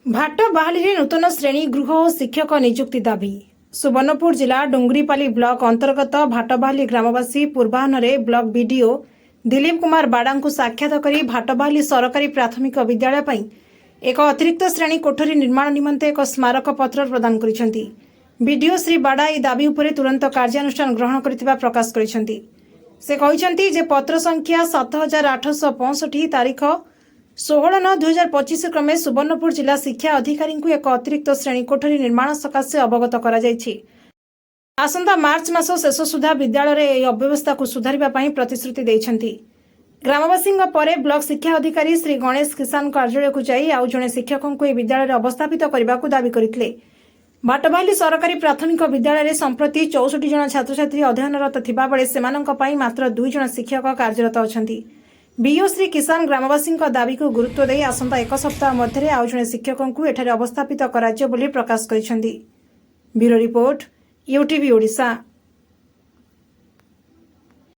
भाट बाहाली नूतन श्रेणी गृह और शिक्षक नियुक्ति दाबी। सुवर्णपुर जिला डुंगरीपाली ब्लॉक अंतर्गत भाटबाहाली ग्रामवासी पूर्वाह्न ब्लॉक बीडीओ दिलीप कुमार बाड़ा को साक्षात कर भाटबाहाली सरकारी प्राथमिक विद्यालय पर एक अतिरिक्त श्रेणी कोठरी निर्माण निमंते एक स्मारक पत्र प्रदान करिसेंती। बीडीओ श्री बाड़ा यह दाबी उपरे तुरंत कार्यानुष्ठान ग्रहण करथिबा प्रकाश करिसेंती। से कहिसेंती जे पत्र संख्या 7865 तारीख 16/9/2025 क्रमे सुवर्णपुर जिला शिक्षा अधिकारी को एक अतिरिक्त श्रेणी कोठरी निर्माण सकाशे अवगत करा जायछि। आसंता मार्च मास शेष सुधा विद्यालय रे यह अव्यवस्था को सुधारिबा पई प्रतिश्रुति दैछंती। ग्रामवासी परे ब्लॉक शिक्षा अधिकारी श्री गणेश किसान कार्यालय को जाई आउ जणे शिक्षकों को विद्यालय रे अवस्थापित करने को दाबी करथिले। भाटबाहाली सरकारी प्राथमिक विद्यालय रे संप्रति 64 जन छात्र छात्री अध्ययनरत थिबा बेले सेमानंक पई मात्र 2 जन शिक्षक कार्यरत अछंती। बीओ श्री किसान ग्रामवासी दाबी को गुरुत्व दे आसंता एक सप्ताह मध्य आउ जणे शिक्षकों को एठारे अवस्थापित कराजियो बोली प्रकाश करिसेंती। Bureau report UTV Odisha.